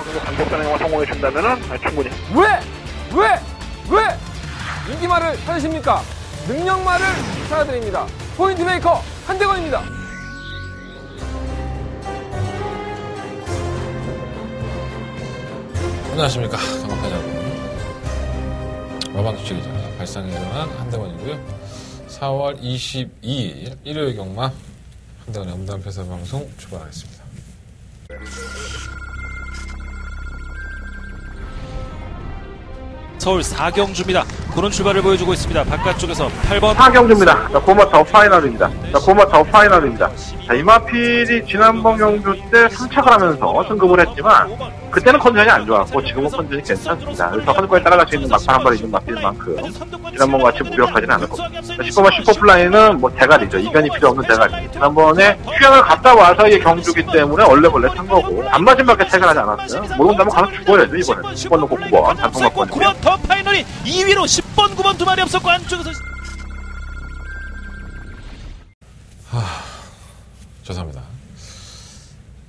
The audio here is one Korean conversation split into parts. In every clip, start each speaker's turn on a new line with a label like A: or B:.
A: 그리고 강력전에 성공해 준다면은 충분히.
B: 왜 인기말을 찾으십니까? 능력말을 찾아드립니다. 포인트 메이커 한대건입니다.
C: 안녕하십니까, 강력한 여러분. 마방주치기자 발상에 전한 한대건이고요. 4월 22일 일요일 경마 한대건의 음담패서 방송 출발하겠습니다.
D: 서울 4경주입니다. 그런 출발을 보여주고 있습니다. 바깥쪽에서 8번
A: 4경주입니다. 자, 고마타워 파이널입니다. 자, 이마필이 지난번 경주 때 3착을 하면서 승급을 했지만 그때는 컨디션이 안 좋았고 지금은 컨디션이 괜찮습니다. 그래서 선거에 따라갈 수 있는 막판 한 발이 있는 마필 만큼 지난번 같이 무력하지는 않을 겁니다. 10번만 슈퍼플라이는 뭐 대가리죠. 이견이 필요 없는 대가리. 지난번에 휴양을 갔다 와서의 경주기 때문에 얼레벌레 탄 거고 안마진밖에 퇴근하지 않았어요. 모른다면 가서 죽어야죠. 이번에 10번 놓고 9번 단통막번이고요.
D: 9번 더 파이널이 2위로 10번 9번 두 마리 앞섰고 안쪽에서
C: 죄송합니다.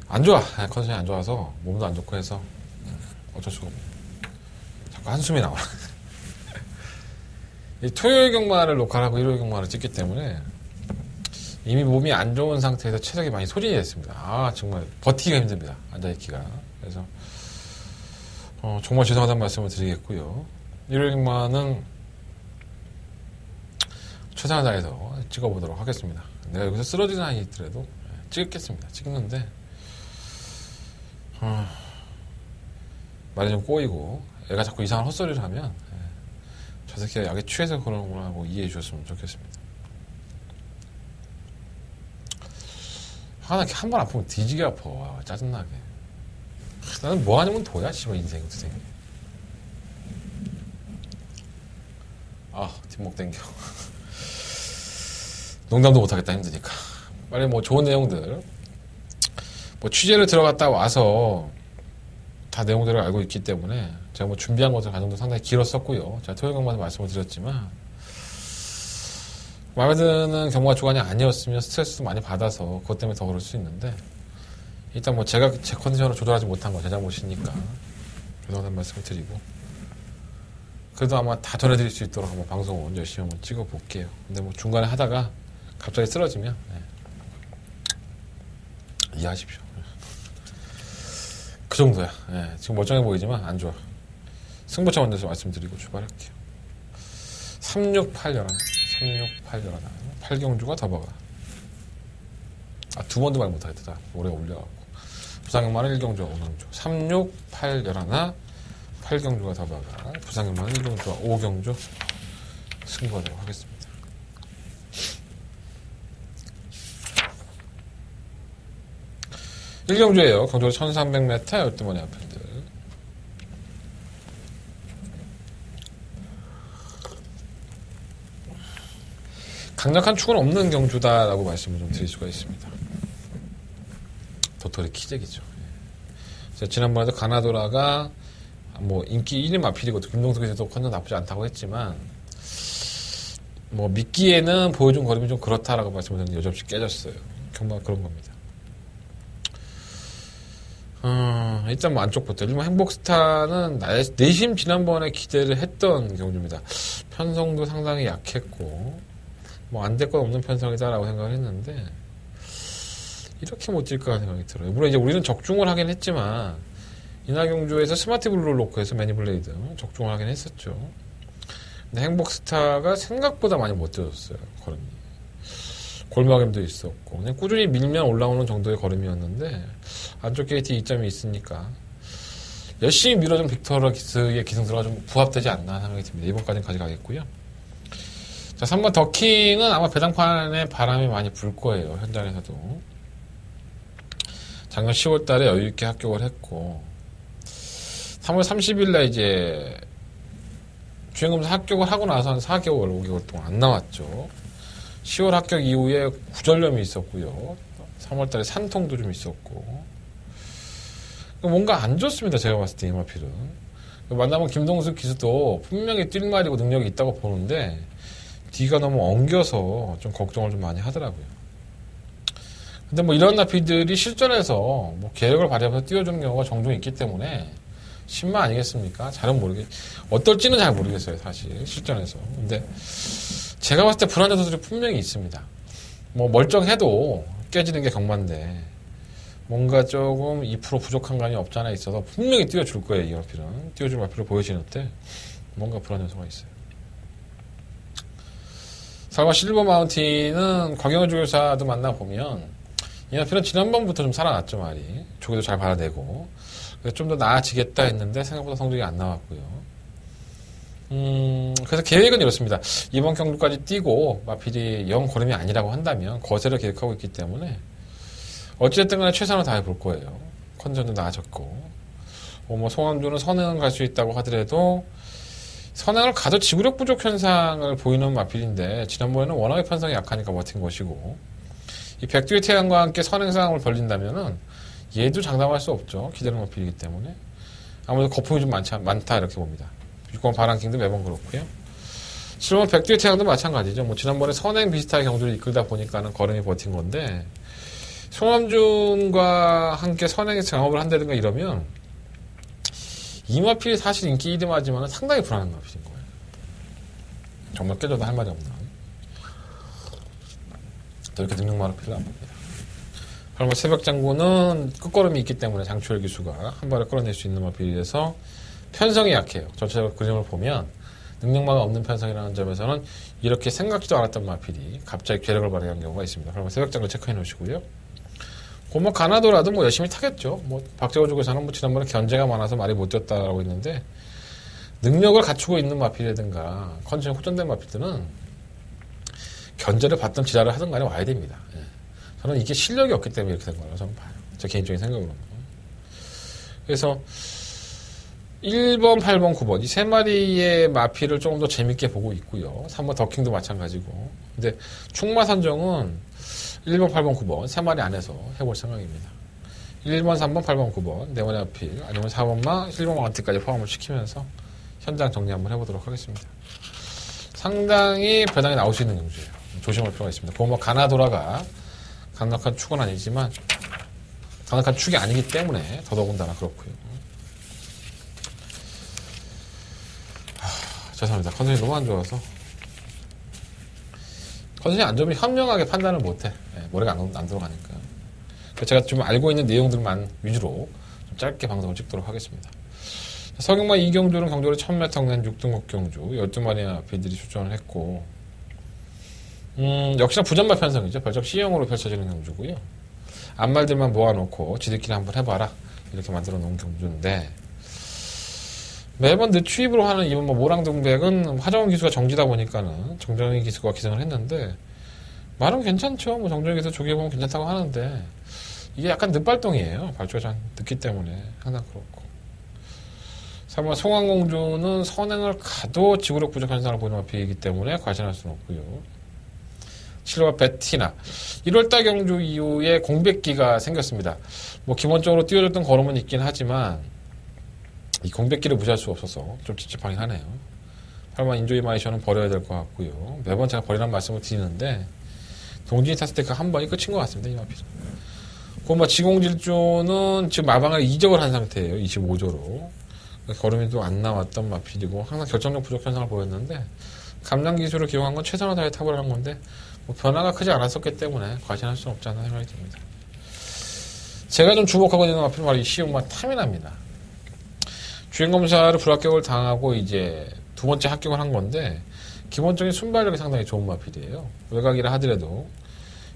C: 안 좋아. 컨디션이 안 좋아서 몸도 안 좋고 해서 어쩔 수가 없네. 자꾸 한숨이 나와. 이 토요일 경마를 녹화하고 일요일 경마를 찍기 때문에 이미 몸이 안 좋은 상태에서 체력이 많이 소진이 됐습니다. 정말 버티기가 힘듭니다. 앉아있기가. 그래서 정말 죄송하다는 말씀을 드리겠고요. 일요일 경마는 최선을 다해서 찍어보도록 하겠습니다. 내가 여기서 쓰러지는 한이 있더라도 찍겠습니다. 찍는데 말이 좀 꼬이고 애가 자꾸 이상한 헛소리를 하면 저 새끼가 약에 취해서 그러는구나 하고 이해해 주셨으면 좋겠습니다. 하나 한 번 아프면 뒤지게 아파. 짜증나게. 나는 뭐 아니면 도야 씨발 인생 인생. 뒷목 땡겨. 농담도 못하겠다 힘드니까. 빨리 뭐 좋은 내용들 뭐 취재를 들어갔다 와서 다 내용들을 알고 있기 때문에 제가 뭐 준비한 것들 가정도 상당히 길었었고요. 제가 토요일 경마도 말씀을 드렸지만 마음에 드는 경마 주간이 아니었으면 스트레스도 많이 받아서 그것 때문에 더 그럴 수 있는데 일단 뭐 제가 제 컨디션을 조절하지 못한 건 제 잘못이니까 죄송하다는 말씀을 드리고 그래도 아마 다 전해드릴 수 있도록 한번 방송을 열심히 한번 찍어볼게요. 근데 뭐 중간에 하다가 갑자기 쓰러지면 이해하십시오. 그 정도야. 지금 멀쩡해 보이지만 안 좋아. 승부처 먼저 말씀드리고 출발할게요. 368열한 8경주가 더 박아. 두 번도 말 못하겠다. 오래 올려갖고. 부상경마는 1경주와 5경주. 368열한 8경주가 더 박아. 부상경마는 1경주와 5경주 승부하도록 하겠습니다. 일경주예요. 경주로 1300m 12번의 앞편들. 강력한 축은 없는 경주다라고 말씀을 좀 드릴 수가 있습니다. 도토리 키재기죠. 지난번에도 가나도라가 뭐 인기 1위 마필이고 김동석에서도 컨디션 나쁘지 않다고 했지만 뭐 미끼에는 보여준 거림이 좀 그렇다라고 말씀을 드렸는데 여전히 깨졌어요. 경마가 그런 겁니다. 일단 뭐 안쪽부터 일본 행복스타는 내심 지난번에 기대를 했던 경주입니다. 편성도 상당히 약했고 뭐 안 될 건 없는 편성이다라고 생각을 했는데 이렇게 못 뛸까 생각이 들어요. 물론 이제 우리는 적중을 하긴 했지만 이날 경주에서 스마트 블루를 놓고 해서 매니블레이드 적중을 하긴 했었죠. 근데 행복스타가 생각보다 많이 못 뛰어졌어요. 걸음이 골막임도 있었고 그냥 꾸준히 밀면 올라오는 정도의 걸음이었는데 안쪽 게이트 2점이 있으니까 열심히 밀어준 빅토르기스의 기승수가 좀 부합되지 않나 생각이 듭니다. 2번까지는 가져가겠고요. 자, 3번 더킹은 아마 배당판에 바람이 많이 불 거예요. 현장에서도. 작년 10월 달에 여유있게 합격을 했고 3월 30일날 이제 주행검사 합격을 하고 나서 한 4개월, 5개월 동안 안 나왔죠. 10월 합격 이후에 구절염이 있었고요. 3월달에 산통도 좀 있었고 뭔가 안 좋습니다. 제가 봤을 때 이마필은 만나면 김동숙 기수도 분명히 뛸 말이고 능력이 있다고 보는데 뒤가 너무 엉겨서 좀 걱정을 좀 많이 하더라고요. 근데 뭐 이런 나피들이 실전에서 뭐 계획을 발휘하면서 띄워주는 경우가 종종 있기 때문에 신마 아니겠습니까? 어떨지는 잘 모르겠어요, 사실. 실전에서. 근데 제가 봤을 때 불안 요소들이 분명히 있습니다. 뭐 멀쩡해도 깨지는 게 경마인데 뭔가 조금 2% 부족한 감이 없지 않아 있어서 분명히 띄워줄 거예요, 이 마필은. 띄워줄 마필을 보여지는데 뭔가 불안 요소가 있어요. 설마 실버 마운틴은 곽영호 조교사도 만나보면 이 마필은 지난번부터 좀 살아났죠, 말이. 조교도 잘 받아내고. 그래서 좀 더 나아지겠다 했는데 생각보다 성적이 안 나왔고요. 그래서 계획은 이렇습니다. 이번 경주까지 뛰고 마필이 영 걸음이 아니라고 한다면 거세를 계획하고 있기 때문에 어찌됐든 간에 최선을 다해 볼 거예요. 컨디션도 나아졌고. 뭐 송암주는 선행을 갈 수 있다고 하더라도 선행을 가도 지구력 부족 현상을 보이는 마필인데 지난번에는 워낙에 편성이 약하니까 버틴 것이고 이 백두의 태양과 함께 선행 상황을 벌린다면은 얘도 장담할 수 없죠. 기다리는 마필이기 때문에 아무래도 거품이 좀 많다 이렇게 봅니다. 6번 바람킹도 매번 그렇고요. 7번 백두의 태양도 마찬가지죠. 뭐 지난번에 선행 비슷하게 경주를 이끌다 보니까는 걸음이 버틴 건데 송암준과 함께 선행에서 경험을 한다든가 이러면 이 마필이 사실 인기 2등하지만 상당히 불안한 마필인 거예요. 정말 깨져도 할 말이 없는. 또 이렇게 능력 많은 마필을 안 봅니다. 그러면 새벽장군은 끝걸음이 있기 때문에 장추열 기수가 한 발에 끌어낼 수 있는 마필이라서 편성이 약해요. 전체적으로 그림을 보면 능력마가 없는 편성이라는 점에서는 이렇게 생각지도 않았던 마필이 갑자기 괴력을 발휘한 경우가 있습니다. 그러면 새벽장군 체크해 놓으시고요. 뭐 가나도라도 뭐 열심히 타겠죠. 뭐 박재호 쪽에서는 뭐 지난번에 견제가 많아서 말이 못 뛰었다라고 했는데 능력을 갖추고 있는 마필이라든가 컨디션이 호전된 마필들은 견제를 받든 지랄을 하든 간에 와야 됩니다. 예. 저는 이게 실력이 없기 때문에 이렇게 된 거라고 저는 봐요. 제 개인적인 생각으로는. 그래서 1번, 8번, 9번 이 세 마리의 마필을 조금 더 재밌게 보고 있고요. 3번 더킹도 마찬가지고. 근데 충마 선정은 1번, 8번, 9번 세 마리 안에서 해볼 생각입니다. 1번, 3번, 8번, 9번 네 마리 마필 아니면 4번만 1번 마운트까지 포함을 시키면서 현장 정리 한번 해보도록 하겠습니다. 상당히 배당이 나올 수 있는 경주예요. 조심할 필요가 있습니다. 보면 가나도라가 강력한 축은 아니지만 강력한 축이 아니기 때문에 더더군다나 그렇고요. 죄송합니다. 컨디션이 너무 안 좋아서 컨디션이 안 좋으면 현명하게 판단을 못해. 네, 머리가 안 들어가니까. 제가 좀 알고 있는 내용들만 위주로 좀 짧게 방송을 찍도록 하겠습니다. 서경마 이경주는 경주를 1000m 낸 6등급 경주 12마리의 비들이 출전을 했고 역시나 부전마 편성이죠. 별적 C형으로 펼쳐지는 경주고요. 앞말들만 모아놓고 지들끼리 한번 해봐라 이렇게 만들어 놓은 경주인데 매번 늦추입으로 하는 이번 뭐 모랑등백은 화정원 기수가 정지다 보니까는 정정희 기수가 기승을 했는데 말은 괜찮죠. 뭐 정정희 기수 조기에 보면 괜찮다고 하는데 이게 약간 늦발동이에요. 발주가 좀 늦기 때문에 항상 그렇고. 3번 송황공주는 선행을 가도 지구력 부족 현상을 보이는 마필이기 때문에 과신할 수는 없고요. 7번 베티나 1월달 경주 이후에 공백기가 생겼습니다. 뭐 기본적으로 띄워줬던 걸음은 있긴 하지만 이 공백기를 무시할 수 없어서 좀 찝찝하긴 하네요. 8번 인조이 마이션은 버려야 될 것 같고요. 매번 제가 버리라는 말씀을 드리는데 동진이 탔을 때 그 한 번이 끝인 것 같습니다. 이 마필. 고마 지공질조는 지금 마방을 이적을 한 상태예요. 25조로. 걸음이 또 안 나왔던 마필이고 항상 결정력 부족 현상을 보였는데 감량 기술을 기용한 건 최선을 다해 타보라는 건데 뭐 변화가 크지 않았었기 때문에 과신할 수는 없지 않나 생각이 듭니다. 제가 좀 주목하고 있는 마필은 바로 이 시음마 타미나입니다. 주행검사를 불합격을 당하고 이제 두 번째 합격을 한 건데 기본적인 순발력이 상당히 좋은 마필이에요. 외곽이라 하더라도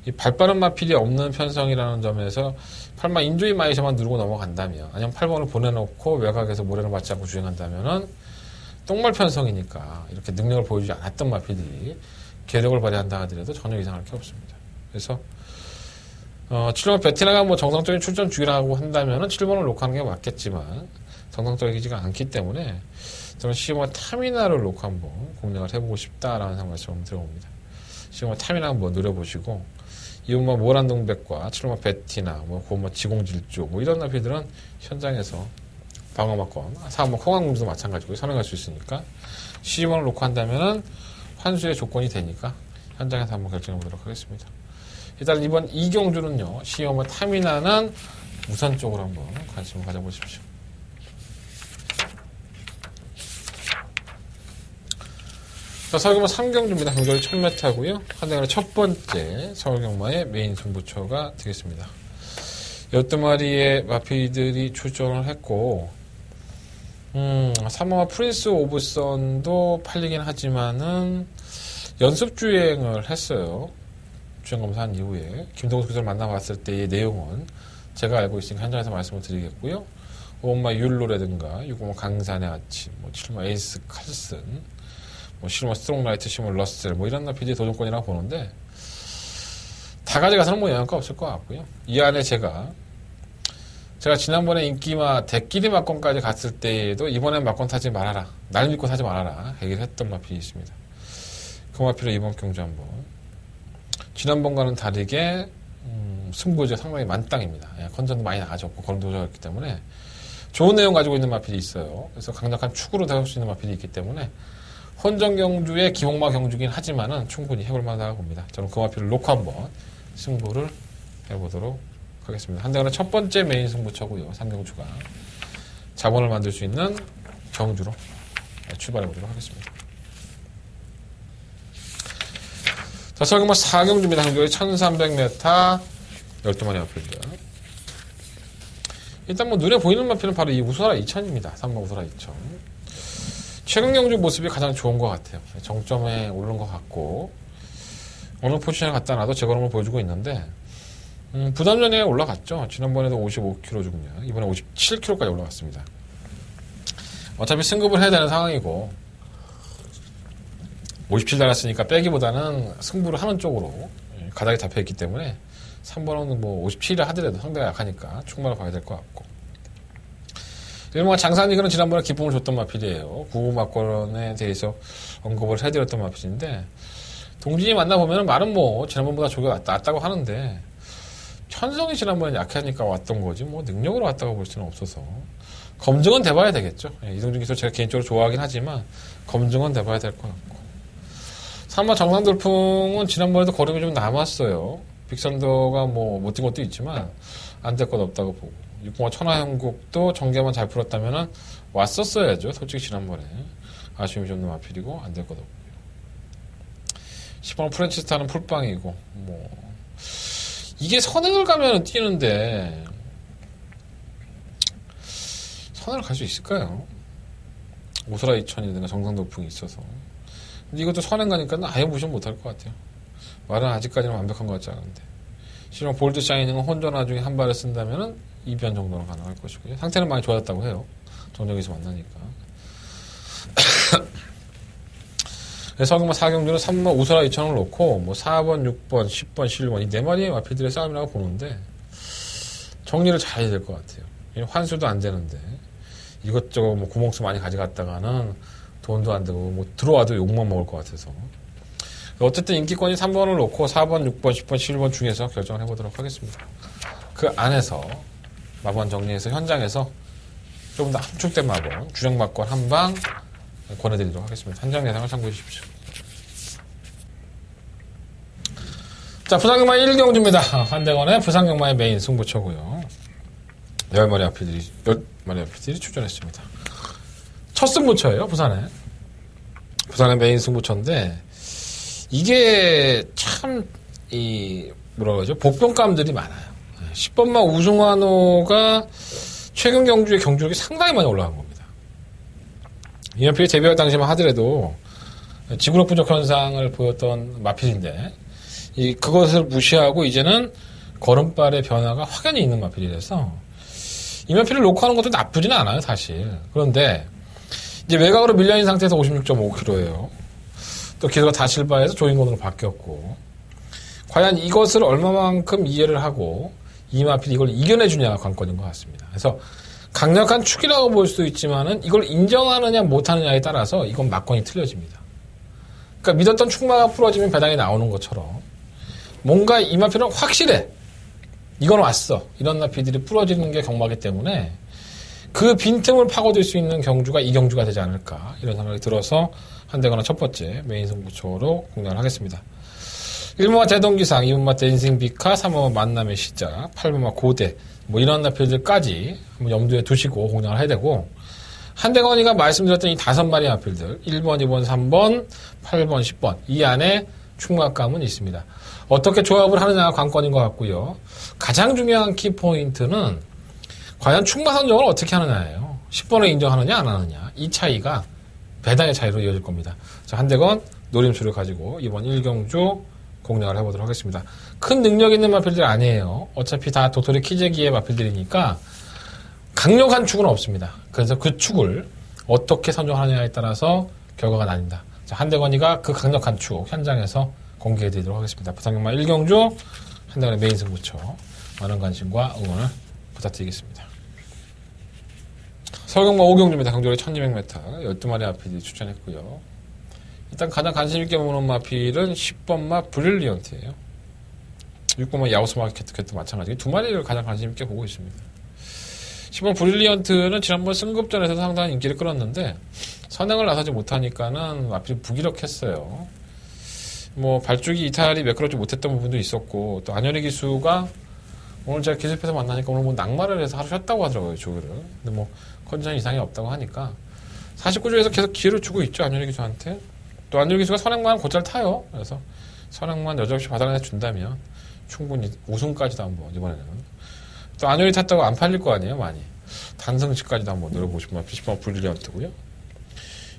C: 이 발빠른 마필이 없는 편성이라는 점에서 8번 인조이 마이셔만 누르고 넘어간다면 아니면 8번을 보내놓고 외곽에서 모래를 맞지 않고 주행한다면은 똥말 편성이니까 이렇게 능력을 보여주지 않았던 마필이 계력을 발휘한다 하더라도 전혀 이상할 게 없습니다. 그래서 7번 베티나가 뭐 정상적인 출전 중이라고 한다면은 7번을 놓고하는 게 맞겠지만 정상적이지가 않기 때문에 저는 시그마 타미나를 놓고 한번 공략을 해보고 싶다라는 말씀을 드려봅니다. 시그마 타미나 한번 노려보시고 이번만 모란동백과 7번 베티나 고마 지공질조 이런 나필들은 현장에서 방어막건 4번 콩항공주도 마찬가지고 선행할 수 있으니까 시그마를 놓고 한다면은 환수의 조건이 되니까 현장에서 한번 결정해 보도록 하겠습니다. 일단 이번 이 경주는요, 시험을 탐이 나는 우선 쪽으로 한번 관심을 가져보십시오. 자, 서울경마 3경주입니다. 경주를 1000m고요. 한대간의 첫 번째 서울경마의 메인 승부처가 되겠습니다. 12마리의 마피들이 출전을 했고, 3호마 프린스 오브 선도 팔리긴 하지만은 연습 주행을 했어요. 주행 검사한 이후에 김동수 교수를 만나봤을 때의 내용은 제가 알고 있으니까 현장에서 말씀을 드리겠고요. 5호마 율로라든가 6호마 강산의 아침, 7호마 에이스 칼슨, 7호마 스트롱라이트, 10호마 러셀, 이런 나피들이 도전권이라고 보는데 다 가져가서는 영향가 없을 것 같고요. 이 안에 제가 지난번에 인기마 대끼리 막권까지 갔을 때에도 이번엔 막권 타지 말아라, 날 믿고 타지 말아라 얘기를 했던 마필이 있습니다. 그 마필을 이번 경주 한번 지난번과는 다르게 승부가 상당히 만땅입니다. 컨전도 많이 나가졌고 걸음도 좋았기 때문에 좋은 내용 가지고 있는 마필이 있어요. 그래서 강력한 축으로 다룰 수 있는 마필이 있기 때문에 혼전 경주의 기홍마 경주긴 하지만은 충분히 해볼 만하다고 봅니다. 저는 그 마필을 놓고 한번 승부를 해보도록 하겠습니다. 한대간의 첫 번째 메인 승부처고요. 3경주가 자본을 만들 수 있는 경주로 출발해 보도록 하겠습니다. 자, 서울경마 4경주입니다. 경주의 1300m 12마리 마필들. 일단 눈에 보이는 마필은 바로 이 우수라 2000입니다. 3번 우수라 2000. 최근 경주 모습이 가장 좋은 것 같아요. 정점에 오른 것 같고 어느 포지션에 갖다 놔도 제 걸음을 보여주고 있는데 부담 전에 올라갔죠. 지난번에도 55kg 중량, 이번에 57kg까지 올라갔습니다. 어차피 승급을 해야 되는 상황이고 57 달았으니까 빼기보다는 승부를 하는 쪽으로 가닥이 잡혀있기 때문에 3번은 57을 하더라도 상대가 약하니까 충분히 봐야 될 것 같고, 일본과 장산이그는 지난번에 기쁨을 줬던 마필이에요. 구호 막권에 대해서 언급을 해드렸던 마필인데 동진이 만나보면 말은 지난번보다 조기가 낫다고 하는데 천성이 지난번에 약하니까 왔던 거지 능력으로 왔다고 볼 수는 없어서 검증은 돼봐야 되겠죠. 이동준 기수 제가 개인적으로 좋아하긴 하지만 검증은 돼봐야 될 것 같고, 3번 정상돌풍은 지난번에도 걸음이 좀 남았어요. 빅선더가 못 뛴 것도 있지만 안 될 것 없다고 보고, 6번 천하형국도 전개만 잘 풀었다면 왔었어야죠. 솔직히 지난번에 아쉬움이 좀 마필이고 안 될 것 없고요. 10번 프렌치스타는 풀빵이고 이게 선행을 가면 뛰는데 선행을 갈 수 있을까요? 오소라 2000이든가 정상도풍이 있어서. 근데 이것도 선행 가니까 아예 무시 못할 것 같아요. 말은 아직까지는 완벽한 것 같지 않은데, 실은 볼드 샤이닝은 혼전화 중에 한 발을 쓴다면 2변 정도는 가능할 것이고요. 상태는 많이 좋아졌다고 해요. 정정에서 만나니까. 그래서 4경주는 3번 우소라 2000을 놓고 4번, 6번, 10번, 11번 이 4마리의 마필들의 싸움이라고 보는데 정리를 잘 해야 될 것 같아요. 환수도 안 되는데 이것저것 구멍수 많이 가져갔다가는 돈도 안 되고 들어와도 욕만 먹을 것 같아서, 어쨌든 인기권이 3번을 놓고 4번, 6번, 10번, 11번 중에서 결정을 해보도록 하겠습니다. 그 안에서 마번 정리해서 현장에서 조금 더 함축된 마번, 주력 막권 한 방 권해드리도록 하겠습니다. 현장 예상을 참고해 주십시오. 자, 부산경마 1경주입니다. 한대건의 부산경마의 메인 승부처고요. 10마리 앞이들이 출전했습니다. 첫 승부처예요, 부산의 메인 승부처인데, 이게 참, 복병감들이 많아요. 10번마 우승환호가 최근 경주의 경주력이 상당히 많이 올라간 겁니다. 이연필이 데뷔할 당시만 하더라도 지구력 부족 현상을 보였던 마필인데, 그것을 무시하고 이제는 걸음발의 변화가 확연히 있는 마필이라서 이 마필을 놓고 하는 것도 나쁘지는 않아요, 사실. 그런데 이제 외곽으로 밀려있는 상태에서 56.5kg예요. 또 기소가 다실바에서 조인건으로 바뀌었고, 과연 이것을 얼마만큼 이해를 하고 이 마필이 이걸 이겨내주냐가 관건인 것 같습니다. 그래서 강력한 축이라고 볼 수도 있지만은 이걸 인정하느냐 못하느냐에 따라서 이건 막권이 틀려집니다. 그러니까 믿었던 축마가 풀어지면 배당이 나오는 것처럼 뭔가 이 마필은 확실해, 이건 왔어, 이런 마필들이 풀어지는 게 경마기 때문에 그 빈틈을 파고들 수 있는 경주가 이 경주가 되지 않을까, 이런 생각이 들어서 한대거나 첫 번째 메인 승부처로 공략을 하겠습니다. 1번마 대동기상, 2번마 댄싱비카, 3번마 만남의 시작, 8번마 고대, 뭐 이런 마필들까지 염두에 두시고 공략을 해야 되고, 한대건이가 말씀드렸던 이 5마리 마필들, 1번, 2번, 3번, 8번, 10번, 이 안에 충막감은 있습니다. 어떻게 조합을 하느냐가 관건인 것 같고요. 가장 중요한 키포인트는 과연 충막 선정을 어떻게 하느냐예요. 10번을 인정하느냐 안 하느냐, 이 차이가 배당의 차이로 이어질 겁니다. 자, 한대건 노림수를 가지고 이번 1경주 공략을 해보도록 하겠습니다. 큰 능력 있는 마필들 아니에요. 어차피 다 도토리 키재기의 마필들이니까 강력한 축은 없습니다. 그래서 그 축을 어떻게 선정하느냐에 따라서 결과가 나뉜다. 자, 한대건이가 그 강력한 축 현장에서 공개해드리도록 하겠습니다. 부산경마 1경주 한대건의 메인 승부처 많은 관심과 응원을 부탁드리겠습니다. 서울경마 5경주입니다. 강조리 1200m 12마리 마필이 추천했고요. 일단 가장 관심있게 보는 마필은 10번마 브릴리언트예요. 6번마 야우스마켓도 마찬가지고 2마리를 가장 관심있게 보고 있습니다. 10번 브릴리언트는 지난번 승급전에서 상당한 인기를 끌었는데 선행을 나서지 못하니까는 마필이 무기력했어요. 뭐 발주기 이탈이 매끄럽지 못했던 부분도 있었고, 또 안현희 기수가 오늘 제가 기습해서 만나니까 오늘 뭐 낙마를 해서 하루 쉬었다고 하더라고요, 조교를. 근데 뭐 컨디션 이상이 없다고 하니까 49조에서 계속 기회를 주고 있죠, 안현희 기수한테. 또 안현희 기수가 선행만 곧잘 타요. 그래서 선행만 여지없이 바닥에 준다면 충분히 우승까지도 한번 이번에는. 또 안현희 탔다고 안 팔릴 거 아니에요, 많이. 단승시까지도 한번 노려보고 싶은 마필 10번 브릴리언트고요.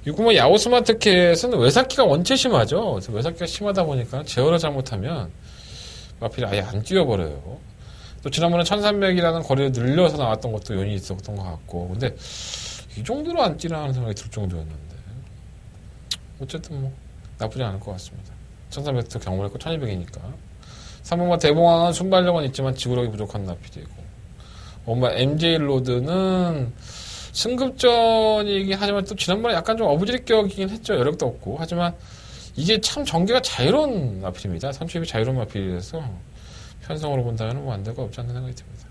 C: 6번 야오스마트켓은 외삭기가 원체 심하죠. 그래서 외삭기가 심하다 보니까 제어를 잘못하면 마필이 아예 안 뛰어버려요. 또 지난번에 1300이라는 거리를 늘려서 나왔던 것도 요인이 있었던 것 같고, 근데 이 정도로 안 뛰라는 생각이 들 정도였는데 어쨌든 뭐 나쁘지 않을 것 같습니다. 1300도 경험을 했고 1200이니까. 3번마 대봉황은 순발력은 있지만 지구력이 부족한 마필이고, 엄마 MJ 로드는 승급전이긴 하지만 또 지난번에 약간 좀 어부지리격이긴 했죠. 여력도 없고. 하지만 이게 참 전개가 자유로운 마필입니다. 선취입이 자유로운 마필이라서 편성으로 본다면 뭐 안 될 거 없지 않는 생각이 듭니다.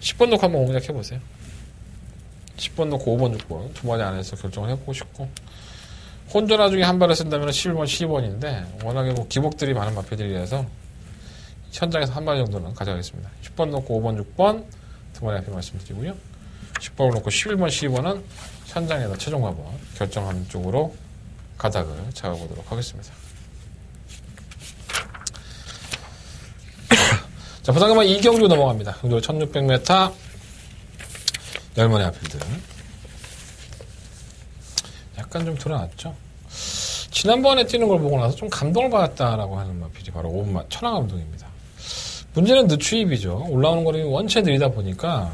C: 10번 놓고 한번 공략해보세요. 10번 놓고 5번, 6번 2마리 안에서 결정을 해보고 싶고, 혼전화 중에 한 발을 쓴다면 11번, 12번인데 워낙에 뭐 기복들이 많은 마필들이라서 현장에서 한 발 정도는 가져가겠습니다. 10번 놓고 5번, 6번 2마리 앞에 말씀드리고요. 10번을 놓고 11번, 12번은 현장에서 최종 한번 결정하는 쪽으로 가닥을 잡아보도록 하겠습니다. 자, 부산경마 2경주 넘어갑니다. 경주 1600m 10마리 앞필들. 약간 좀 드러났죠. 지난번에 뛰는 걸 보고 나서 좀 감동을 받았다라고 하는 마필이 바로 5번마 천하감동입니다. 문제는 늦추입이죠. 올라오는 거리 원체 느리다 보니까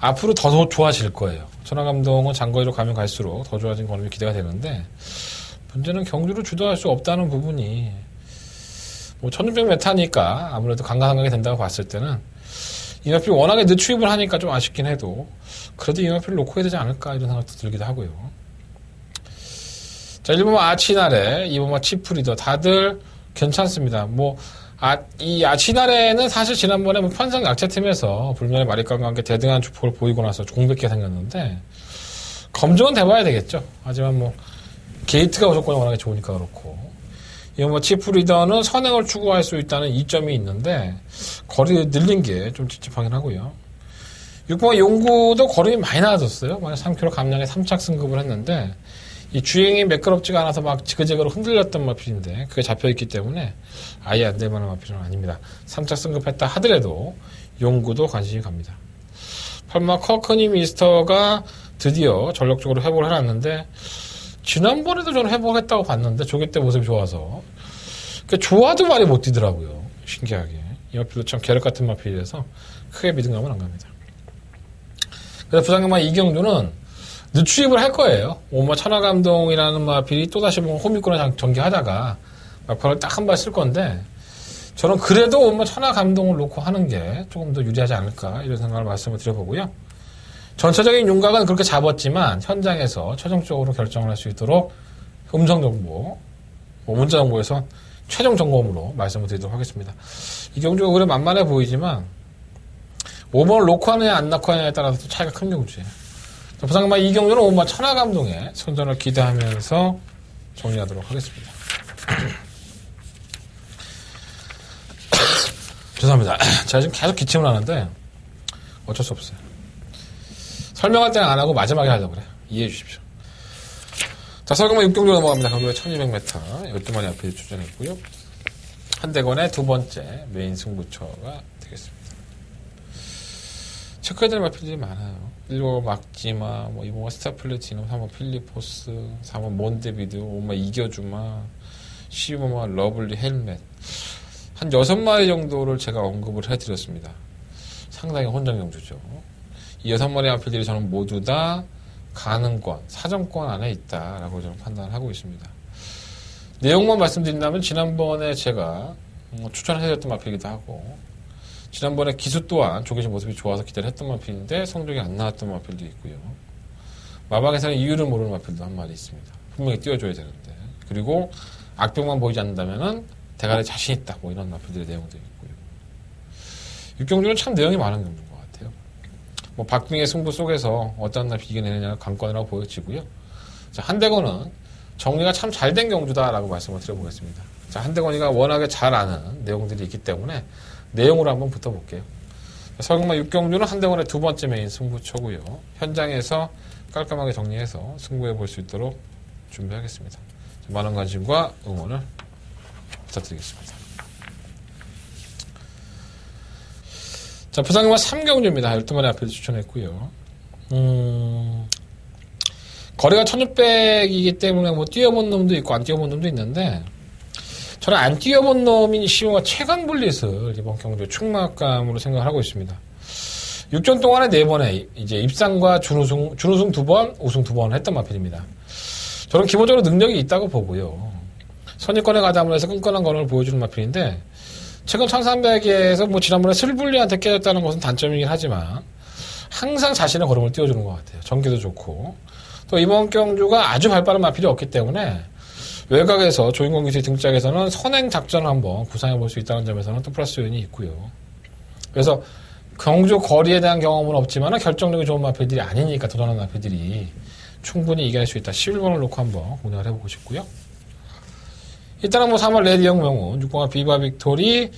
C: 앞으로 더 좋아질 거예요. 천하감동은 장거리로 가면 갈수록 더 좋아진 걸음이 기대가 되는데, 문제는 경주를 주도할 수 없다는 부분이, 뭐 1600m니까 아무래도 강간하게 된다고 봤을 때는 이 마필이 워낙에 늦추입을 하니까 좀 아쉽긴 해도 그래도 이 마필을 놓고 해야 되지 않을까 이런 생각도 들기도 하고요. 자, 1번마 아치나레, 2번마 치프리더 다들 괜찮습니다. 이 아치나레는 사실 지난번에 뭐 편성 약체팀에서 불면의 마리깡과 함께 대등한 주폭을 보이고 나서 공백기가 생겼는데 검증은 돼봐야 되겠죠. 하지만 뭐 게이트가 조건이 워낙에 좋으니까 그렇고, 이번 뭐 치프리더는 선행을 추구할 수 있다는 이점이 있는데 거리 늘린 게 좀 찝찝하긴 하고요. 6번 용구도 걸음이 많이 나아졌어요. 만약 3km 감량에 3착 승급을 했는데 이 주행이 매끄럽지가 않아서 막 지그재그로 흔들렸던 마필인데 그게 잡혀있기 때문에 아예 안 될 만한 마필은 아닙니다. 3착 승급했다 하더라도 용구도 관심이 갑니다. 8마 커크니 미스터가 드디어 전력적으로 회복을 해놨는데, 지난번에도 저는 회복했다고 봤는데 조개 때 모습이 좋아서 좋아도 말이 못 뛰더라고요. 신기하게. 이 마필도 참 계륵 같은 마필이라서 크게 믿음감은 안 갑니다. 그래서 부산경마 이경주는 늦추입을 할 거예요. 5마 천하감동이라는 마필이 또다시 뭐 홈이권을 전개하다가 막판을 딱 한 발 쓸 건데, 저는 그래도 5마 천하감동을 놓고 하는 게 조금 더 유리하지 않을까 이런 생각을 말씀을 드려보고요. 전체적인 윤곽은 그렇게 잡았지만 현장에서 최종적으로 결정을 할 수 있도록 음성정보, 문자정보에서 최종 점검으로 말씀을 드리도록 하겠습니다. 이 경주가 그래 만만해 보이지만 5번을 놓고 하느냐 안 놓고 하느냐에 따라서 차이가 큰 경주예요. 부산경마 이 경주는 5번 천하감동의 선전을 기대하면서 정리하도록 하겠습니다. 죄송합니다. 제가 지금 계속 기침을 하는데 어쩔 수 없어요. 설명할 때는 안 하고 마지막에 하려고 그래. 이해해 주십시오. 자, 서경마 6경주 넘어갑니다. 강도의 1200m 12마리 앞에 출전했고요. 한대건의 두 번째 메인 승부처가 되겠습니다. 체크해야 될 마필들이 많아요. 1번 막지마, 2번 스타플래티넘, 3번 필리포스, 4번 몬데비드, 5번 이겨주마, 15번 러블리 헬멧. 한 6마리 정도를 제가 언급을 해드렸습니다. 상당히 혼전경주죠. 이 6마리 마필들이 저는 모두 다 가능권, 사정권 안에 있다라고 저는 판단을 하고 있습니다. 내용만 말씀드린다면 지난번에 제가 추천해드렸던 마필이기도 하고 지난번에 기수 또한 조기신 모습이 좋아서 기대를 했던 마필인데 성적이 안 나왔던 마필도 있고요. 마방에서는 이유를 모르는 마필도 한 마리 있습니다. 분명히 띄워줘야 되는데 그리고 악병만 보이지 않는다면은 대가리 자신 있다 이런 마필들의 내용도 있고요. 육경주는 참 내용이 많은 경주인 것 같아요. 박빙의 승부 속에서 어떤 날 이겨내느냐가 관건이라고 보여지고요. 자, 한대건은 정리가 참 잘 된 경주다라고 말씀을 드려보겠습니다. 자, 한대건이가 워낙에 잘 아는 내용들이 있기 때문에 내용으로 한번 붙어볼게요. 서경마 6경주는 한대건의 두 번째 메인 승부처고요. 현장에서 깔끔하게 정리해서 승부해 볼 수 있도록 준비하겠습니다. 많은 관심과 응원을 부탁드리겠습니다. 자, 부산경마 3경주입니다. 12마리 앞에 추천했고요. 거리가 1600이기 때문에 뛰어본 놈도 있고 안 뛰어본 놈도 있는데 저는 안 뛰어본 놈인 시우가 최강블릿을 이번 경주에 충막감으로 생각을 하고 있습니다. 6전 동안에 4번에 이제 입상과 준우승 2번, 우승 2번 했던 마필입니다. 저는 기본적으로 능력이 있다고 보고요. 선입권에 가담을 해서 끈끈한 건을 보여주는 마필인데 최근 1300에서 지난번에 슬블리한테 깨졌다는 것은 단점이긴 하지만 항상 자신의 걸음을 띄워주는 것 같아요. 전개도 좋고 또 이번 경주가 아주 발빠른 마필이 없기 때문에 외곽에서 조인공 기수의 등짝에서는 선행 작전을 한번 구상해 볼 수 있다는 점에서는 또 플러스 요인이 있고요. 그래서 경주 거리에 대한 경험은 없지만 결정력이 좋은 마필들이 아니니까 도전하는 마필들이 충분히 이겨낼 수 있다. 11번을 놓고 한번 공략을 해보고 싶고요. 일단은 3번 레디영 명운, 6번가 비바 빅토리,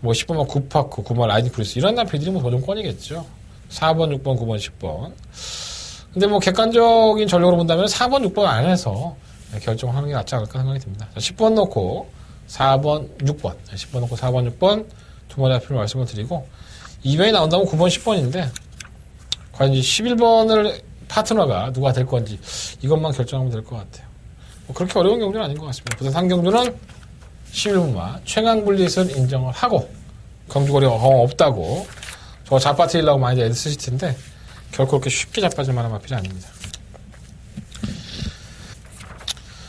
C: 10번가 구파크, 9번 라이딩 프리스 이런 마필들이 도전권이겠죠. 4번, 6번, 9번, 10번. 근데 객관적인 전력으로 본다면 4번, 6번 안에서 결정하는 게 낫지 않을까 생각이 듭니다. 10번 놓고 4번, 6번. 10번 놓고 4번, 6번 두 마리 앞을 말씀을 드리고 2번이 나온다면 9번, 10번인데 과연 이제 11번을 파트너가 누가 될 건지 이것만 결정하면 될 것 같아요. 그렇게 어려운 경주는 아닌 것 같습니다. 부산 상경주는 11번마 최강블릿을 인정을 하고 경주거리가 없다고 저거 잡아뜨리려고 많이들 애쓰실 텐데 결코 그렇게 쉽게 잡아질 만한 마필이 아닙니다.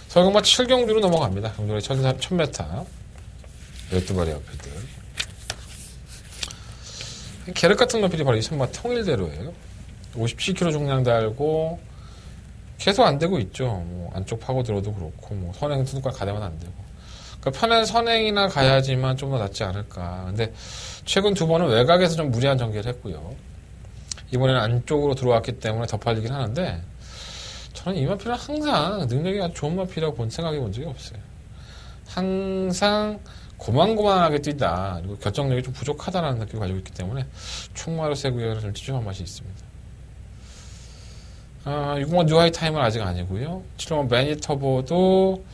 C: 서경마 7경주로 넘어갑니다. 경주거리 1000m 12마리 마필들 계륵 같은 마필이 바로 이 선마 통일대로예요. 57kg 중량 달고 계속 안 되고 있죠. 안쪽 파고들어도 그렇고 선행 투둑과 가다면 안 되고 그러니까 편한 선행이나 가야지만 좀 더 낫지 않을까. 근데 최근 2번은 외곽에서 좀 무리한 전개를 했고요. 이번에는 안쪽으로 들어왔기 때문에 더 팔리긴 하는데 저는 이 마필은 항상 능력이 아주 좋은 마필이라고 생각해 본 적이 없어요. 항상 고만고만하게 뛰다 그리고 결정력이 좀 부족하다는 느낌을 가지고 있기 때문에 충마로세 구역을 좀 집중한 맛이 있습니다. 6번 뉴하이 타임은 아직 아니고요. 7번 매니터보도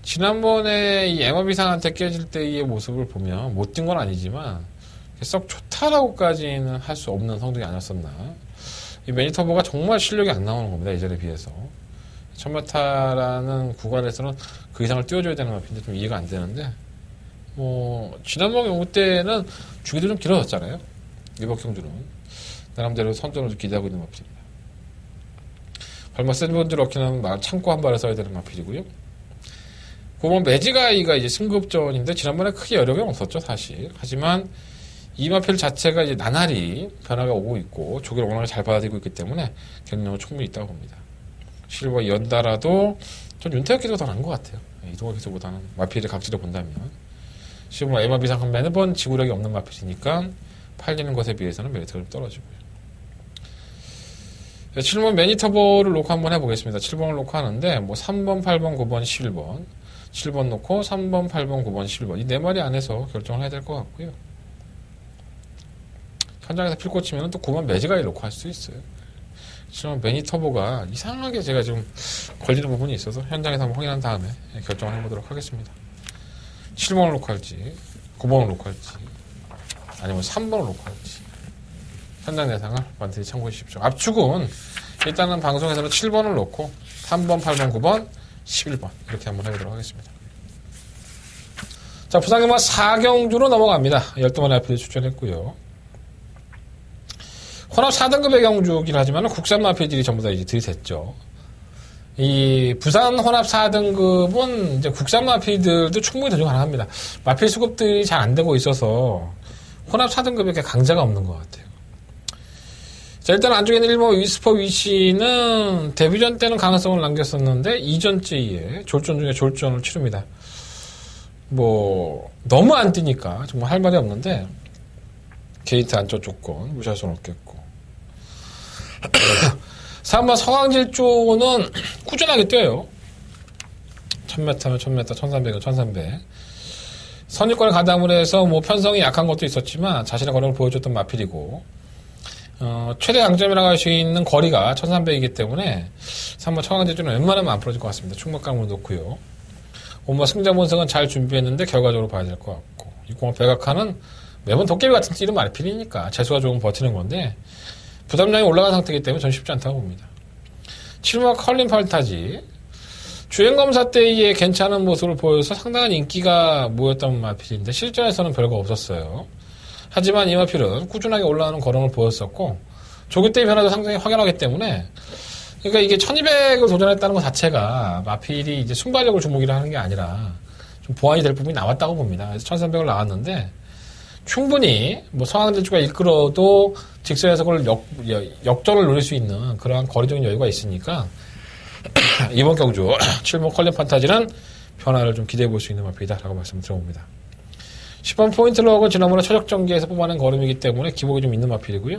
C: 지난번에 이 에머비상한테 깨질 때의 모습을 보면 못 뛴 건 아니지만 썩 좋다라고까지는 할 수 없는 성적이 아니었었나. 이 매니터보가 정말 실력이 안 나오는 겁니다. 예전에 비해서. 1000m라는 구간에서는 그 이상을 띄워줘야 되는 마필인데 좀 이해가 안 되는데 지난번 경우 때는 주기도 좀 길어졌잖아요. 이번 경주는 나름대로 선전을 기대하고 있는 마필입니다. 발마 세븐즈 럭키는 참고 한 발을 써야 되는 마필이고요. 9번 매지가이가 이제 승급전인데 지난번에 크게 여력이 없었죠, 사실. 하지만 이 마필 자체가 이제 나날이 변화가 오고 있고 조기를 워낙에 잘 받아들이고 있기 때문에 경력은 충분히 있다고 봅니다. 실버 연달아도 전 윤태혁 기수가 더 나은 것 같아요. 이동학 기수보다는 마필의 각질을 본다면. 실버 에마비상 한 매번 지구력이 없는 마필이니까 팔리는 것에 비해서는 메리트가 좀 떨어지고요. 7번 매니터볼을 놓고 한번 해보겠습니다. 7번을 놓고 하는데 3번, 8번, 9번, 11번 7번 놓고 3번, 8번, 9번, 11번 이 4마리 안에서 결정을 해야 될 것 같고요. 현장에서 필 꽂히면 또 9번 매지가이 놓고 할 수 있어요. 하지만 매니터보가 이상하게 제가 지금 걸리는 부분이 있어서 현장에서 한번 확인한 다음에 결정을 해보도록 하겠습니다. 7번을 놓고 할지 9번을 놓고 할지 아니면 3번을 놓고 할지 현장 예상을 반드시 참고해 주십시오. 압축은 일단은 방송에서는 7번을 놓고 3번, 8번, 9번, 11번 이렇게 한번 해보도록 하겠습니다. 자, 부상경마 4경주로 넘어갑니다. 12번의 마필이 추천했고요. 혼합 4등급의 경주긴 하지만 국산 마필들이 전부 다 이제 들이댔죠. 이 부산 혼합 4등급은 이제 국산 마필들도 충분히 도전 가능합니다. 마필 수급들이 잘 안 되고 있어서 혼합 4등급에 이렇게 강자가 없는 것 같아요. 자, 일단 안쪽에 있는 1번 위스퍼 위시는 데뷔전 때는 가능성을 남겼었는데 2전째에 졸전 중에 졸전을 치릅니다. 뭐 너무 안 뛰니까 정말 할 말이 없는데 게이트 안쪽 조건 무시할 수는 없겠고 3번 서강질 쪽은 꾸준하게 뛰어요. 1000m면 1000m, 1300은 1300. 선입권을 가담을 해서 뭐 편성이 약한 것도 있었지만 자신의 거리를 보여줬던 마필이고 최대 강점이라고 할 수 있는 거리가 1300이기 때문에 3번 서강질 쪽은 웬만하면 안 풀어질 것 같습니다. 충격감으로 놓고요. 엄마 승자 본성은 잘 준비했는데 결과적으로 봐야 될 것 같고 6공업 백악화는 매번 도깨비 같은 찌른 마필이니까 재수가 조금 버티는 건데 부담량이 올라간 상태이기 때문에 전 쉽지 않다고 봅니다. 7번 컬린 팔타지 주행검사 때의 괜찮은 모습을 보여서 상당한 인기가 모였던 마필인데 실전에서는 별거 없었어요. 하지만 이 마필은 꾸준하게 올라가는 걸음을 보였었고 조기 때의 변화도 상당히 확연하기 때문에 그러니까 이게 1200을 도전했다는 것 자체가 마필이 이제 순발력을 주목이라 하는 게 아니라 좀 보완이 될 부분이 나왔다고 봅니다. 그래서 1300을 나왔는데 충분히 뭐 서강질주가 이끌어도 직선에서 그걸 역전을 노릴 수 있는 그러한 거리적인 여유가 있으니까 이번 경주 7번 컬린 판타지는 변화를 좀 기대해 볼 수 있는 마필이다라고 말씀을 드려봅니다. 10번 포인트 럭은 지난번에 최적전기에서 뽑아낸 걸음이기 때문에 기복이 좀 있는 마필이고요.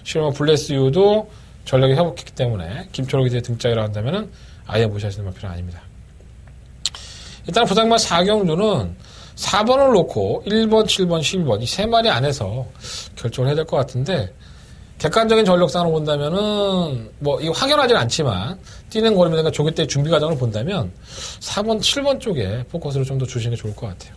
C: 11번 블레스유도 전력이 회복했기 때문에 김초록이 이제 등장이라 한다면은 아예 무시할 수 있는 마필은 아닙니다. 일단 부상마 4경주는 4번을 놓고 1번, 7번, 12번 이 세 마리 안에서 결정을 해야 될 것 같은데 객관적인 전력상으로 본다면은 뭐 이거 확연하진 않지만 뛰는 거리면서 조기 때 준비 과정을 본다면 4번, 7번 쪽에 포커스를 좀 더 주시는 게 좋을 것 같아요.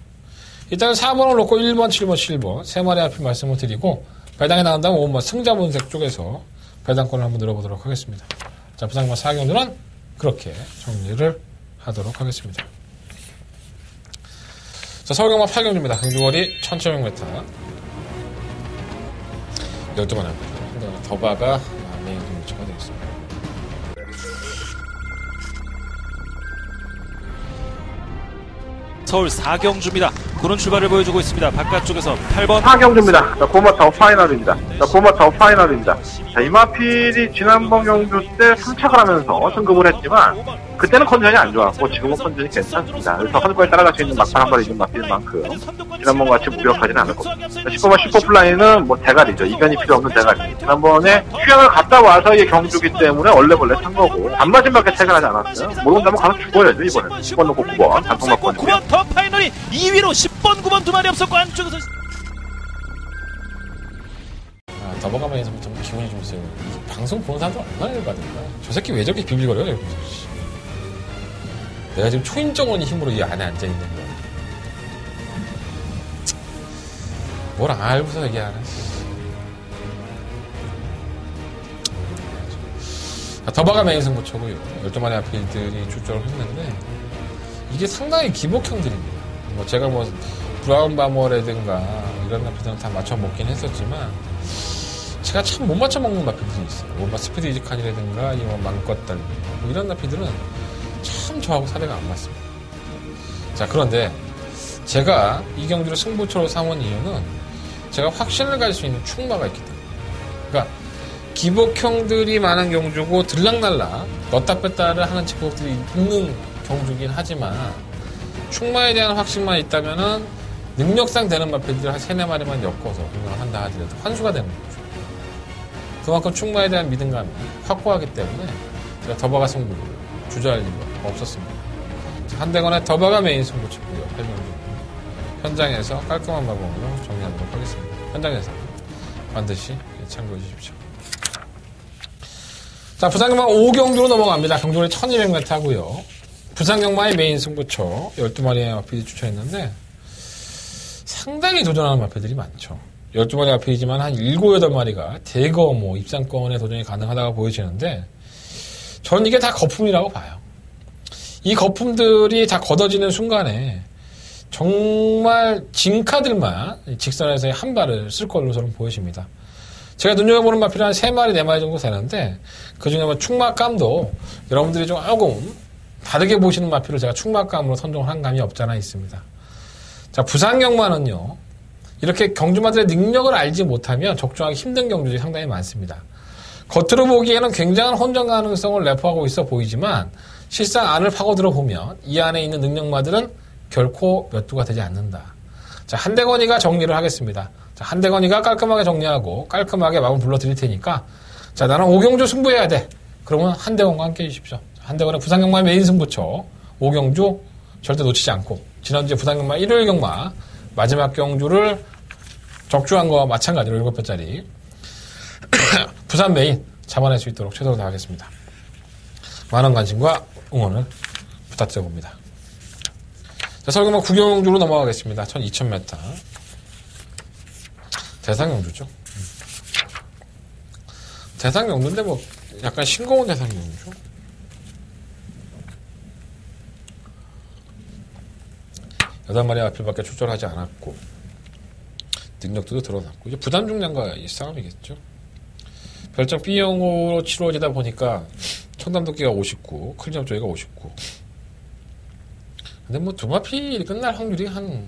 C: 일단은 4번을 놓고 1번, 7번, 12번 세 마리 앞에 말씀을 드리고 배당이 나온다면 5번 승자 본색 쪽에서 배당권을 한번 늘어보도록 하겠습니다. 자, 부상마 4경주는 그렇게 정리를 하도록 하겠습니다. 자, 서울경마 8경주입니다. 경주거리 1700m. 12번 합니다. 더바가 메인 경주가 되겠습니다.
D: 서울 4경주입니다. 그런 출발을 보여주고 있습니다. 바깥쪽에서 8번
A: 4경주입니다. 자, 고마타워 파이널입니다. 자, 고마타워 파이널입니다. 자, 이마필이 지난번 경주 때 3착을 하면서 승급을 했지만 그때는 컨디션이 안 좋았고 지금은 컨디션이 괜찮습니다. 그래서 선수까지 따라갈 수 있는 막판 한 발이 있는 마필인 만큼 지난번 같이 무력하지는 않을 겁니다. 10번만 슈퍼플라이는 뭐 대가리죠. 이견이 필요 없는 대가리. 지난번에 휴양을 갔다 와서의 경주기 때문에 얼레벌레 탄 거고 반마진밖에 퇴근하지 않았어요. 모른다면 가서 죽어야죠. 이번에는 10번 놓고 9번 단통 맞고
D: 9번 더 파이널이 2위로 10번 9번 두 마리 없었고 안쪽에서
C: 더버가면 좀 기분이 좀 있어요. 방송 보는 사람들 얼마나 열받을까? 저 새끼 왜 저렇게 비빌거려요? 내가 지금 초인정원이 힘으로 이 안에 앉아있는 거야. 뭘 알고서 얘기하나. 더버가 메인 승부처고요. 12마리 아필들이 출전을 했는데 이게 상당히 기복형들입니다. 뭐 제가 뭐 브라운 바머라든가 이런 나필들은 다 맞춰먹긴 했었지만 제가 참 못 맞춰먹는 나필들이 있어요. 뭐 스피드 이지칸이라든가 뭐 망껏달 뭐 이런 나필들은 참 저하고 사례가 안 맞습니다. 자, 그런데 제가 이 경주를 승부처로 삼은 이유는 제가 확신을 가질 수 있는 충마가 있기 때문에. 그러니까 기복형들이 많은 경주고 들락날락 넣다 뺐다를 하는 직업들이 있는 경주긴 하지만 충마에 대한 확신만 있다면은 능력상 되는 마필들 한 3-4마리만 엮어서 운영을 한다 하더라도 환수가 되는 거죠. 그만큼 충마에 대한 믿음감이 확고하기 때문에 제가 더버가 승부를 주저할 이유가 없었습니다. 한대건의 더버가 메인 승부처고요. 8경주. 현장에서 깔끔한 마법으로 정리하도록 하겠습니다. 현장에서 반드시 참고해 주십시오. 자, 부산경마 5경주로 넘어갑니다. 경주는 1200m 하고요. 부산경마의 메인 승부처 12마리의 마필이 추천했는데 상당히 도전하는 마필들이 많죠. 12마리 마필이지만 한 7, 8마리가 대거 입상권에 도전이 가능하다고 보여지는데 저는 이게 다 거품이라고 봐요. 이 거품들이 다 걷어지는 순간에 정말 진카들만 직선에서의 한 발을 쓸 걸로 저는 보여집니다. 제가 눈여겨보는 마필이 한 3마리, 4마리 정도 되는데 그중에 충막감도 여러분들이 조금 다르게 보시는 마필을 제가 충막감으로 선정을 한 감이 없잖아 있습니다. 자, 부산경마는요. 이렇게 경주마들의 능력을 알지 못하면 적중하기 힘든 경주들이 상당히 많습니다. 겉으로 보기에는 굉장한 혼전 가능성을 내포하고 있어 보이지만 실상 안을 파고들어 보면 이 안에 있는 능력마들은 결코 몇 두가 되지 않는다. 자, 한대건이가 정리를 하겠습니다. 자, 한대건이가 깔끔하게 정리하고 깔끔하게 마음 불러드릴 테니까 자, 나는 5경주 승부해야 돼. 그러면 한대건과 함께 해주십시오. 한대건의 부산경마의 메인 승부처 5경주 절대 놓치지 않고 지난주에 부산경마 일요일 경마 마지막 경주를 적중한 거와 마찬가지로 7배짜리 부산 메인 잡아낼 수 있도록 최선을 다하겠습니다. 많은 관심과 응원을 부탁드려봅니다. 자, 서울경마 9경주로 넘어가겠습니다. 12,000m 대상경주죠. 대상경주인데 약간 싱거운 대상경주죠. 여덟 마리 앞길밖에 출전하지 않았고 능력도 드러났고 이제 부담 중량과의 싸움이겠죠. 별장 B형으로 치루어지다 보니까 청담도끼가 59, 클리엄 조이가 59. 근데 두 마필이 끝날 확률이 한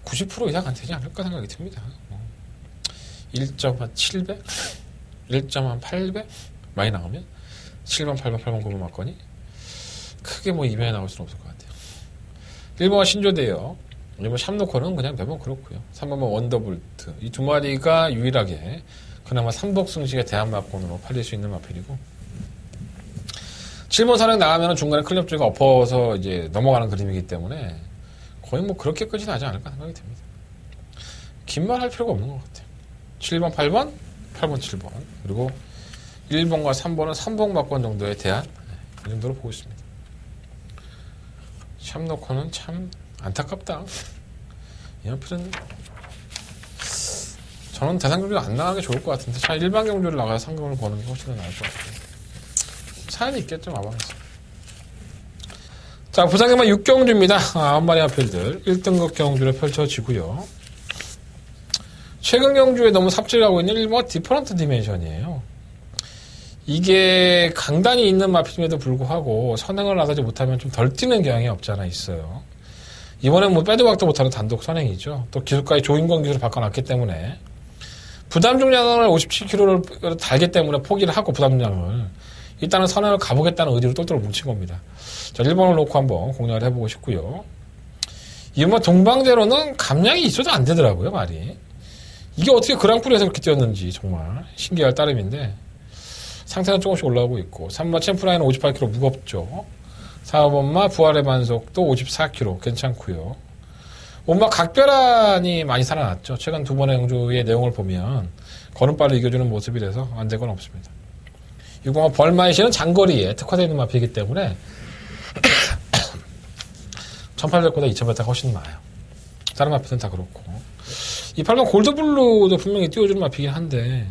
C: 90% 이상 안 되지 않을까 생각이 듭니다. 1.7배? 1.8배? 많이 나오면 7번, 8번, 8번, 9번 맞거니 크게 이변이 나올 수는 없을 것 같아요. 1번은 신조대요. 2번 샴노코는 그냥 매번 그렇고요. 3번은 원더볼트. 이 두 마리가 유일하게 그나마 삼복승식의 대한마권으로 팔릴 수 있는 마필이고 7번 선행 나가면 중간에 클럽주가 엎어서 이제 넘어가는 그림이기 때문에 거의 그렇게까지는 하지 않을까 생각이 듭니다. 긴 말 할 필요가 없는 것 같아요. 7번, 8번, 8번, 7번 그리고 1번과 3번은 삼복마권 정도에 대한 이 정도로 보고 있습니다. 샴노코는 참 안타깝다. 이 마필은 저는 대상경주를 안 나가는 게 좋을 것 같은데 차라리 일반 경주를 나가서 상금을 버는 게 훨씬 더 나을 것 같아요. 사연이 있겠죠, 마방에서. 자, 부산경마 6경주입니다. 9마리 마필들 1등급 경주를 펼쳐지고요. 최근 경주에 너무 삽질하고 있는 1번 디퍼런트 디멘션이에요. 이게 강단이 있는 마필임에도 불구하고 선행을 나서지 못하면 좀 덜 뛰는 경향이 없지 않아 있어요. 이번엔 빼도 박도 못하는 단독 선행이죠. 또 기술까지 조인권 기술을 바꿔놨기 때문에 부담 중량을 57kg를 달기 때문에 포기를 하고 부담 중량을 일단은 선행을 가보겠다는 의지로 똘똘 뭉친 겁니다. 자, 1번을 놓고 한번 공략을 해보고 싶고요. 이번 동방제로는 감량이 있어도 안 되더라고요, 말이. 이게 어떻게 그랑프리에서 그렇게 뛰었는지 정말 신기할 따름인데 상태는 조금씩 올라오고 있고 3번 챔프라인은 58kg 무겁죠. 4번마 부활의 반속도 54kg 괜찮고요. 5번 각별한이 많이 살아났죠. 최근 두 번의 경주의 내용을 보면 걸음발을 이겨주는 모습이라서 안 될 건 없습니다. 6번 벌마이시는 장거리에 특화되어 있는 마필이기 때문에 1800보다 2000m가 훨씬 나아요. 다른 마필은 다 그렇고 이 8번 골드블루도 분명히 띄워주는 마필이긴 한데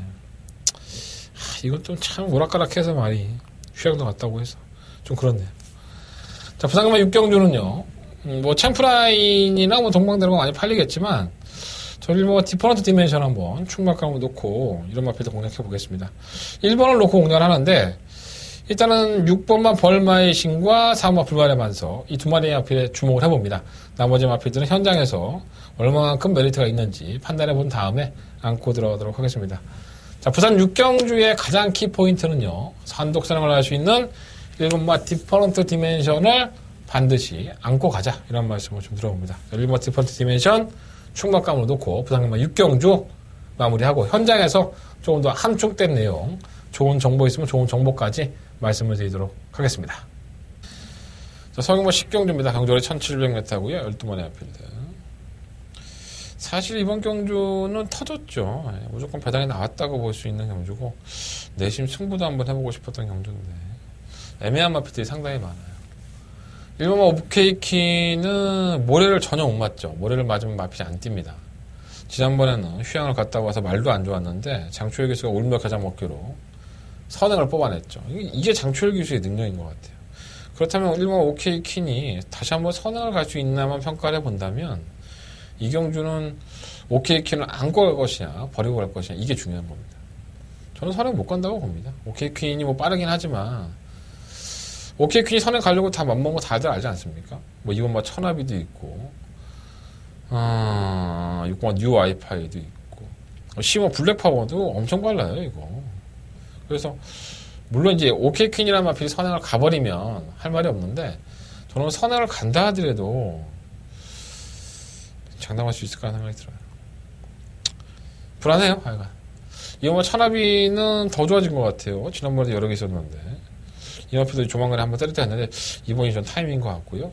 C: 이건 좀 참 오락가락해서 말이 휴양도 갔다고 해서 좀 그렇네요. 자, 부산경마 6경주는요. 챔프라인이나 동방대로가 많이 팔리겠지만 저희 디퍼런트 디멘션 한번 충막감을 놓고 이런 마필도 공략해 보겠습니다. 1번을 놓고 공략을 하는데 일단은 6번만 벌마의 신과 4번만 불발의 반석 이 두 마리의 마필에 주목을 해봅니다. 나머지 마필들은 현장에서 얼마만큼 메리트가 있는지 판단해 본 다음에 안고 들어가도록 하겠습니다. 자, 부산 6경주의 가장 키포인트는요. 단독 선행을 할 수 있는 1번마 디퍼런트 디멘션을 반드시 안고 가자 이런 말씀을 좀 들어봅니다. 1번마 디퍼런트 디멘션 충막감으로 놓고 부산경마 6경주 마무리하고 현장에서 조금 더 함축된 내용 좋은 정보 있으면 좋은 정보까지 말씀을 드리도록 하겠습니다. 자, 서경마 10경주입니다. 경주거리 1700m고요. 12마리 마필들 사실 이번 경주는 터졌죠. 무조건 배당이 나왔다고 볼 수 있는 경주고 내심 승부도 한번 해보고 싶었던 경주인데 애매한 마피들이 상당히 많아요. 1번마 오케이키는 모래를 전혀 못 맞죠. 모래를 맞으면 마필이 안 뜁니다. 지난번에는 휴양을 갔다 와서 말도 안 좋았는데 장초열 기수가 울며 겨자 먹기로 선행을 뽑아냈죠. 이게 장초열 기수의 능력인 것 같아요. 그렇다면 1번마 오케이킨이 다시 한번 선행을 갈 수 있나만 평가를 해본다면 이 경주는 오케이킨을 안고 갈 것이냐 버리고 갈 것이냐 이게 중요한 겁니다. 저는 선행 못 간다고 봅니다. 오케이퀸이 뭐 빠르긴 하지만 오케이퀸이 선행 가려고 다 맘먹은 거 다들 알지 않습니까? 뭐 이번 막 천하비도 있고 6번 뉴 와이파이도 있고 시모 블랙파워도 엄청 빨라요 이거. 그래서 물론 이제 오케이퀸이라는 마필이 선행을 가버리면 할 말이 없는데 저는 선행을 간다 하더라도 장담할 수 있을까 하는 생각이 들어요. 불안해요 하여간. 이번 뭐 천하비는 더 좋아진 것 같아요. 지난번에도 여러 개 있었는데 이 마필도 조만간에 한번 때릴 때 했는데 이번이 좀 타이밍인 것 같고요.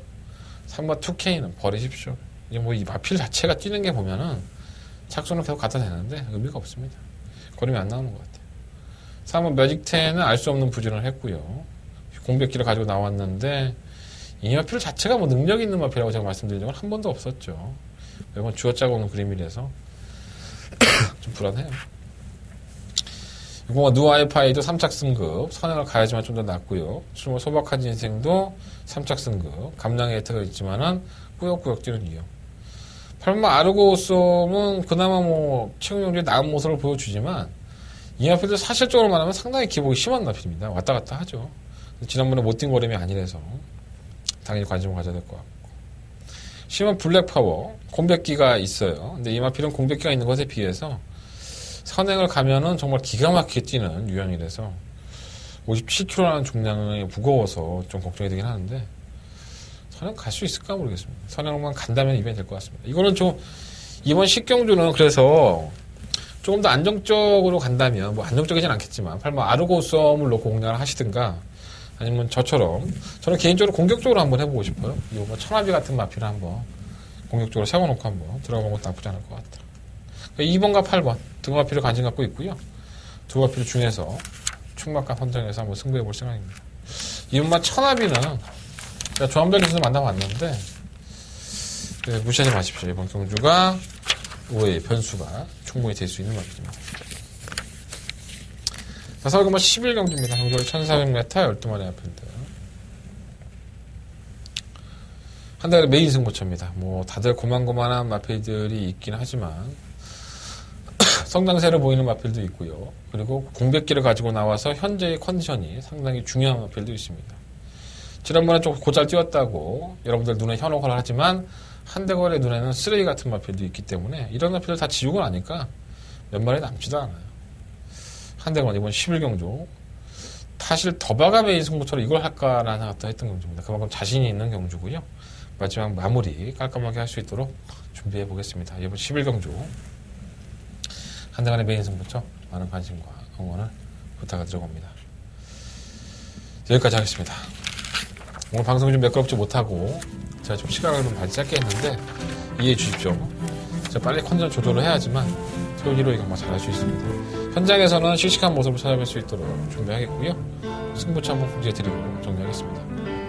C: 3번 2K는 버리십시오. 이제 뭐 이 마필 자체가 뛰는 게 보면은 착수는 계속 갖다 대는데 의미가 없습니다. 걸음이 안 나오는 것 같아요. 3번 매직10은 알 수 없는 부진을 했고요. 공백기를 가지고 나왔는데 이 마필 자체가 뭐 능력 있는 마필이라고 제가 말씀드린 적은 한 번도 없었죠. 매번 쥐어짜고 오는 그림이라서 좀 불안해요. 이거 누아이파이도 3착 승급, 선행을 가야지만 좀 더 낫고요. 소박한 인생도 3착 승급, 감량의 혜택은 있지만은 꾸역꾸역 뛰는 이유. 8번 아르고솜은 그나마 뭐 채용용지에 나은 모습을 보여주지만 이 마필도 사실적으로 말하면 상당히 기복이 심한 마필입니다. 왔다 갔다 하죠. 지난번에 못 뛴 걸음이 아니라서 당연히 관심을 가져야 될 것 같고. 10번 블랙파워, 공백기가 있어요. 근데 이 마필은 공백기가 있는 것에 비해서 선행을 가면은 정말 기가 막히게 뛰는 유형이라서 57kg라는重量이 무거워서 좀 걱정이 되긴 하는데 선행 갈 수 있을까 모르겠습니다. 선행만 간다면 이변이 될 것 같습니다. 이거는 좀 이번 식경주는 그래서 조금 더 안정적으로 간다면 뭐 안정적이진 않겠지만 8번 아르고썸을 놓고 공략을 하시든가 아니면 저처럼 저는 개인적으로 공격적으로 한번 해보고 싶어요. 이거 뭐 천하비 같은 마필을 한번 공격적으로 세워놓고 한번 들어가본 것도 나쁘지 않을 것 같아요. 2번과 8번 두 마필을 관심 갖고 있고요. 두 마필 중에서 충막과 선정해서 한번 승부해 볼 생각입니다. 2번과 천하비는 제가 조합별에서 만나봤는데 무시하지 마십시오. 이번 경주가 우회의 변수가 충분히 될 수 있는 마필입니다. 서울금마 11경주입니다. 경주를 1400m 12마리 앞인데 한 달에 메인 승부처입니다. 뭐 다들 고만고만한 마필들이 있긴 하지만 성장세를 보이는 마필도 있고요. 그리고 공백기를 가지고 나와서 현재의 컨디션이 상당히 중요한 마필도 있습니다. 지난번에 좀 곧잘 뛰었다고 여러분들 눈에 현혹을 하지만 한대걸의 눈에는 쓰레기 같은 마필도 있기 때문에 이런 마필을 다 지우고 나니까 몇 마리 남지도 않아요. 한대건 이번 11경주 사실 더바가 메인 승부처럼 이걸 할까라는 생각도 했던 경주입니다. 그만큼 자신이 있는 경주고요. 마지막 마무리 깔끔하게 할 수 있도록 준비해 보겠습니다. 이번 11경주 한대간의 메인 승부처 많은 관심과 응원을 부탁을 드려봅니다. 여기까지 하겠습니다. 오늘 방송이 좀 매끄럽지 못하고 제가 좀 시간을 좀 많이 짧게 했는데 이해해 주십시오. 제가 빨리 컨디션 조절을 해야지만 토요일로 이거 잘할 수 있습니다. 현장에서는 씩씩한 모습을 찾아뵐 수 있도록 준비하겠고요. 승부처 한번 공지해드리고 정리하겠습니다.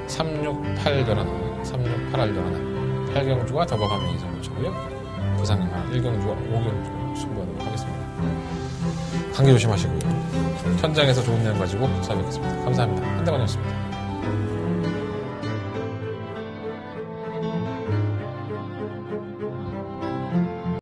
C: 368연하나 368R 연하나 8경주가 더버가 메인 승부처고요. 부상연하 1경주와 5경주 승부하도록 하겠습니다. 감기 조심하시고요. 현장에서 좋은 내용 가지고 찾아뵙겠습니다. 감사합니다. 한대관이었습니다.